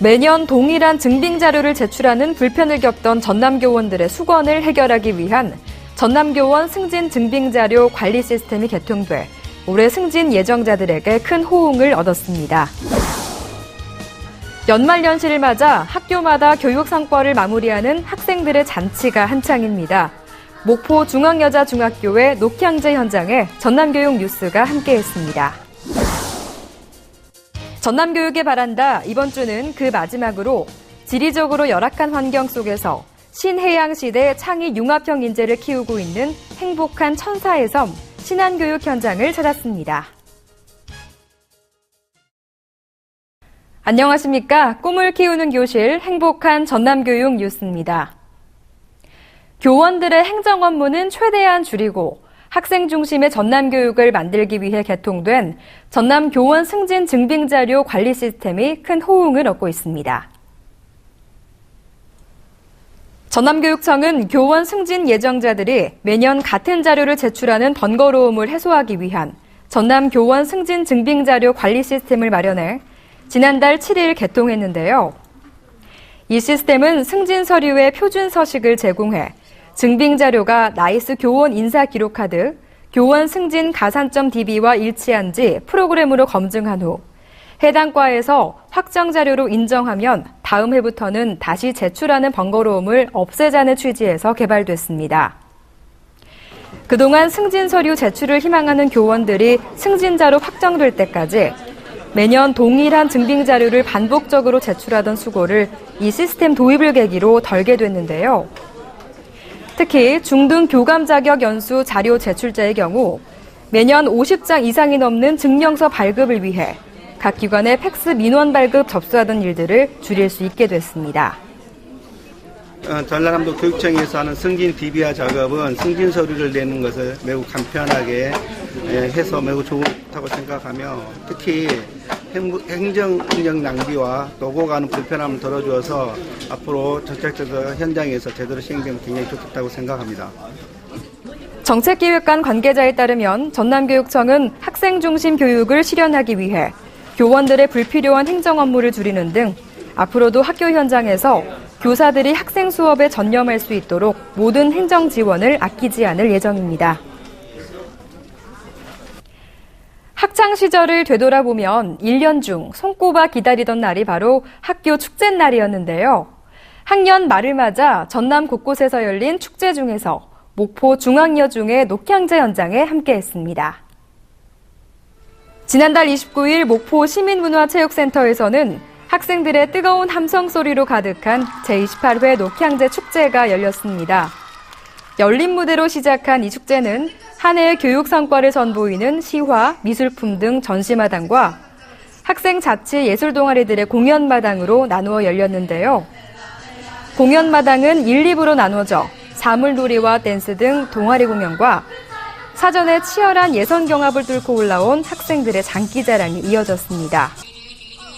매년 동일한 증빙 자료를 제출하는 불편을 겪던 전남교원들의 수건을 해결하기 위한 전남교원 승진 증빙 자료 관리 시스템이 개통돼 올해 승진 예정자들에게 큰 호응을 얻었습니다. 연말연시를 맞아 학교마다 교육 성과를 마무리하는 학생들의 잔치가 한창입니다. 목포 중앙여자중학교의 녹향제 현장에 전남교육 뉴스가 함께했습니다. 전남교육에 바란다. 이번 주는 그 마지막으로 지리적으로 열악한 환경 속에서 신해양시대 창의 융합형 인재를 키우고 있는 행복한 천사의 섬 신안교육 현장을 찾았습니다. 안녕하십니까. 꿈을 키우는 교실 행복한 전남교육 뉴스입니다. 교원들의 행정 업무는 최대한 줄이고 학생 중심의 전남교육을 만들기 위해 개통된 전남교원 승진 증빙자료 관리 시스템이 큰 호응을 얻고 있습니다. 전남교육청은 교원 승진 예정자들이 매년 같은 자료를 제출하는 번거로움을 해소하기 위한 전남교원 승진 증빙자료 관리 시스템을 마련해 지난달 7일 개통했는데요. 이 시스템은 승진 서류의 표준 서식을 제공해 증빙 자료가 나이스 교원 인사 기록카드, 교원 승진 가산점 DB와 일치한지 프로그램으로 검증한 후 해당 과에서 확정 자료로 인정하면 다음 해부터는 다시 제출하는 번거로움을 없애자는 취지에서 개발됐습니다. 그동안 승진 서류 제출을 희망하는 교원들이 승진자로 확정될 때까지 매년 동일한 증빙 자료를 반복적으로 제출하던 수고를 이 시스템 도입을 계기로 덜게 됐는데요. 특히 중등 교감 자격 연수 자료 제출자의 경우 매년 50장 이상이 넘는 증명서 발급을 위해 각 기관의 팩스 민원 발급 접수하던 일들을 줄일 수 있게 됐습니다. 전라남도 교육청에서 하는 승진 DB화 작업은 승진 서류를 내는 것을 매우 간편하게 해서 매우 좋다고 생각하며 특히 행정력 낭비와 오고 가는 불편함을 덜어주어서 앞으로 정책적으로 현장에서 제대로 시행되면 굉장히 좋겠다고 생각합니다. 정책기획관 관계자에 따르면 전남교육청은 학생 중심 교육을 실현하기 위해 교원들의 불필요한 행정 업무를 줄이는 등 앞으로도 학교 현장에서 교사들이 학생 수업에 전념할 수 있도록 모든 행정 지원을 아끼지 않을 예정입니다. 학창 시절을 되돌아보면 1년 중 손꼽아 기다리던 날이 바로 학교 축제날이었는데요. 학년 말을 맞아 전남 곳곳에서 열린 축제 중에서 목포 중앙여중의 녹향제 현장에 함께했습니다. 지난달 29일 목포 시민문화체육센터에서는 학생들의 뜨거운 함성 소리로 가득한 제28회 녹향제 축제가 열렸습니다. 열린 무대로 시작한 이 축제는 한 해의 교육 성과를 선보이는 시화, 미술품 등 전시마당과 학생 자치 예술 동아리들의 공연마당으로 나누어 열렸는데요. 공연마당은 1, 2부로 나눠져 사물놀이와 댄스 등 동아리 공연과 사전에 치열한 예선 경합을 뚫고 올라온 학생들의 장기자랑이 이어졌습니다.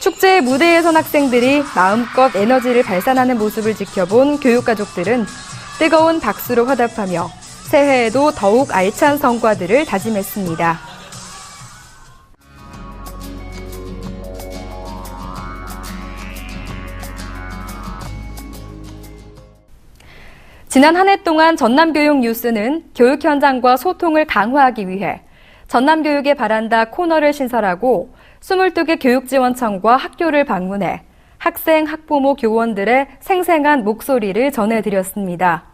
축제의 무대에 선 학생들이 마음껏 에너지를 발산하는 모습을 지켜본 교육가족들은 뜨거운 박수로 화답하며 새해에도 더욱 알찬 성과들을 다짐했습니다. 지난 한 해 동안 전남교육 뉴스는 교육 현장과 소통을 강화하기 위해 전남교육에 바란다 코너를 신설하고 22개 교육지원청과 학교를 방문해 학생, 학부모, 교원들의 생생한 목소리를 전해드렸습니다.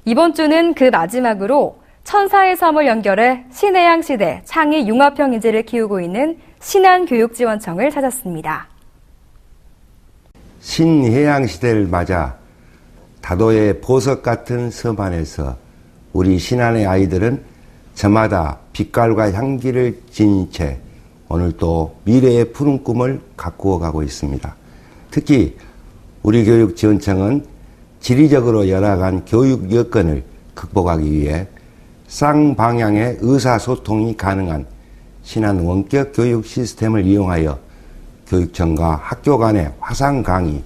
이번 주는 그 마지막으로 천사의 섬을 연결해 신해양시대 창의 융합형 인재를 키우고 있는 신안교육지원청을 찾았습니다. 신해양시대를 맞아 다도의 보석 같은 섬 안에서 우리 신안의 아이들은 저마다 빛깔과 향기를 지닌 채 오늘 또 미래의 푸른 꿈을 가꾸어 가고 있습니다. 특히 우리 교육지원청은 지리적으로 열악한 교육 여건을 극복하기 위해 쌍방향의 의사소통이 가능한 신안 원격 교육 시스템을 이용하여 교육청과 학교 간의 화상 강의,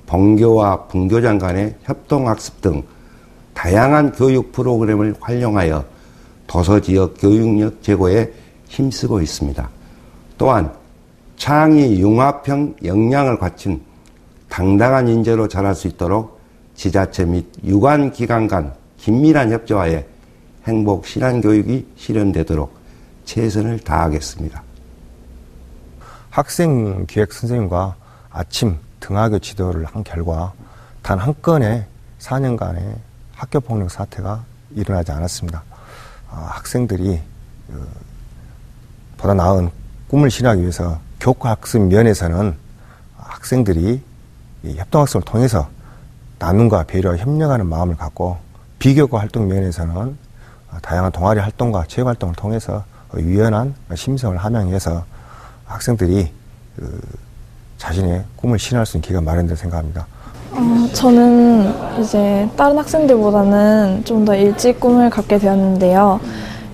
본교와 분교장 간의 협동학습 등 다양한 교육 프로그램을 활용하여 도서지역 교육력 제고에 힘쓰고 있습니다. 또한 창의 융합형 역량을 갖춘 당당한 인재로 자랄 수 있도록 지자체 및 유관기관 간 긴밀한 협조하에 행복 신안교육이 실현되도록 최선을 다하겠습니다. 학생기획 선생님과 아침 등하교 지도를 한 결과 단 한 건의 4년간의 학교폭력 사태가 일어나지 않았습니다. 학생들이 보다 나은 꿈을 실현하기 위해서 교과학습 면에서는 학생들이 협동학습을 통해서 나눔과 배려, 협력하는 마음을 갖고 비교과 활동 면에서는 다양한 동아리 활동과 체육 활동을 통해서 유연한 심성을 함양해서 학생들이 자신의 꿈을 실현할 수 있는 기회가 마련된다고 생각합니다. 저는 이제 다른 학생들보다는 좀 더 일찍 꿈을 갖게 되었는데요.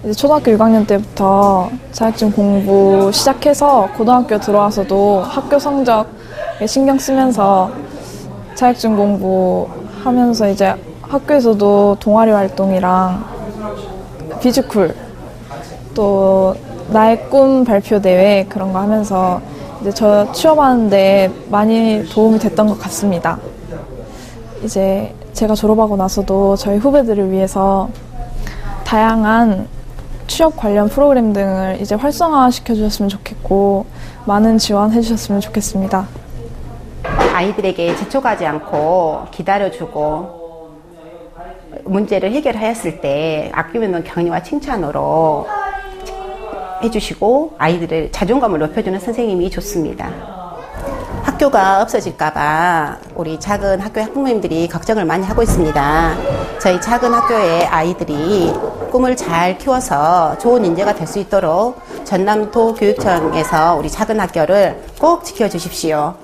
이제 초등학교 6학년 때부터 자격증 공부 시작해서 고등학교 들어와서도 학교 성적에 신경 쓰면서 자격증 공부하면서 이제 학교에서도 동아리 활동이랑 비즈쿨 또 나의 꿈 발표 대회 그런 거 하면서 이제 저 취업하는데 많이 도움이 됐던 것 같습니다. 이제 제가 졸업하고 나서도 저희 후배들을 위해서 다양한 취업 관련 프로그램 등을 이제 활성화시켜 주셨으면 좋겠고 많은 지원해 주셨으면 좋겠습니다. 아이들에게 지쳐가지 않고 기다려주고 문제를 해결하였을 때 아끼는 격려와 칭찬으로 해주시고 아이들의 자존감을 높여주는 선생님이 좋습니다. 학교가 없어질까봐 우리 작은 학교 학부모님들이 걱정을 많이 하고 있습니다. 저희 작은 학교의 아이들이 꿈을 잘 키워서 좋은 인재가 될 수 있도록 전남도교육청에서 우리 작은 학교를 꼭 지켜주십시오.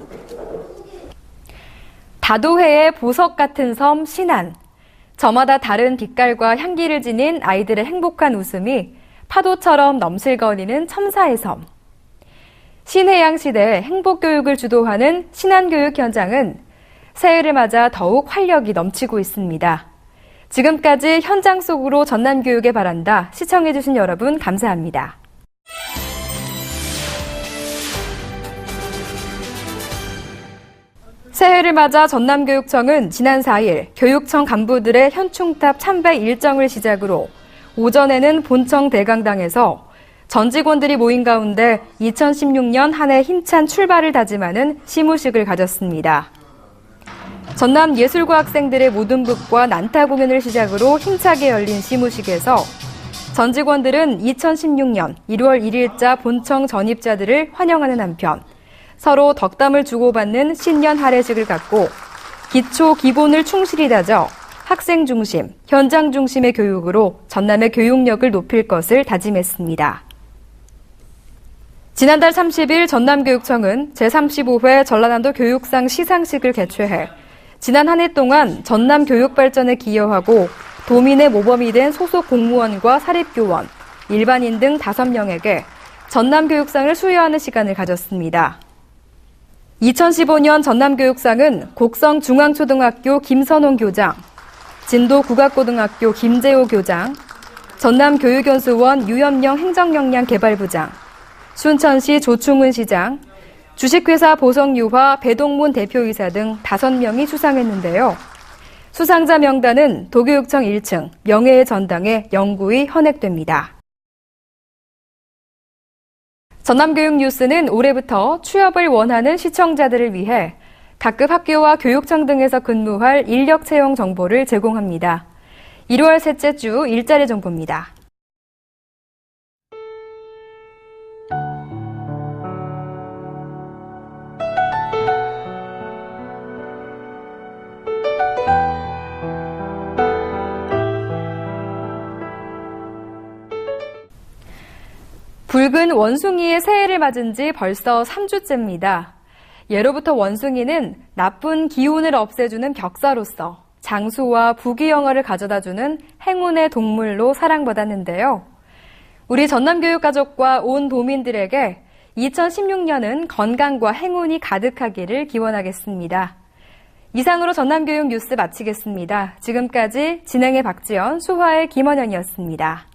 다도해의 보석 같은 섬 신안. 저마다 다른 빛깔과 향기를 지닌 아이들의 행복한 웃음이 파도처럼 넘실거리는 첨사의 섬. 신해양시대 행복교육을 주도하는 신안교육 현장은 새해를 맞아 더욱 활력이 넘치고 있습니다. 지금까지 현장 속으로 전남교육에 바란다 시청해주신 여러분 감사합니다. 새해를 맞아 전남교육청은 지난 4일 교육청 간부들의 현충탑 참배 일정을 시작으로 오전에는 본청 대강당에서 전 직원들이 모인 가운데 2016년 한 해 힘찬 출발을 다짐하는 시무식을 가졌습니다. 전남 예술과 학생들의 모든북과 난타 공연을 시작으로 힘차게 열린 시무식에서 전 직원들은 2016년 1월 1일자 본청 전입자들을 환영하는 한편 서로 덕담을 주고받는 신년 할애식을 갖고 기초 기본을 충실히 다져 학생 중심, 현장 중심의 교육으로 전남의 교육력을 높일 것을 다짐했습니다. 지난달 30일 전남교육청은 제35회 전라남도 교육상 시상식을 개최해 지난 한 해 동안 전남 교육 발전에 기여하고 도민의 모범이 된 소속 공무원과 사립교원, 일반인 등 5명에게 전남교육상을 수여하는 시간을 가졌습니다. 2015년 전남교육상은 곡성중앙초등학교 김선홍 교장, 진도국악고등학교 김재호 교장, 전남교육연수원 유연령 행정역량개발부장, 순천시 조충은 시장, 주식회사 보성유화 배동문 대표이사 등 5명이 수상했는데요. 수상자 명단은 도교육청 1층 명예의 전당에 영구히 헌액됩니다. 전남교육 뉴스는 올해부터 취업을 원하는 시청자들을 위해 각급 학교와 교육청 등에서 근무할 인력 채용 정보를 제공합니다. 1월 셋째 주 일자리 정보입니다. 붉은 원숭이의 새해를 맞은 지 벌써 3주째입니다. 예로부터 원숭이는 나쁜 기운을 없애주는 벽사로서 장수와 부귀영화를 가져다주는 행운의 동물로 사랑받았는데요. 우리 전남교육 가족과 온 도민들에게 2016년은 건강과 행운이 가득하기를 기원하겠습니다. 이상으로 전남교육 뉴스 마치겠습니다. 지금까지 진행의 박지연, 수화의 김원현이었습니다.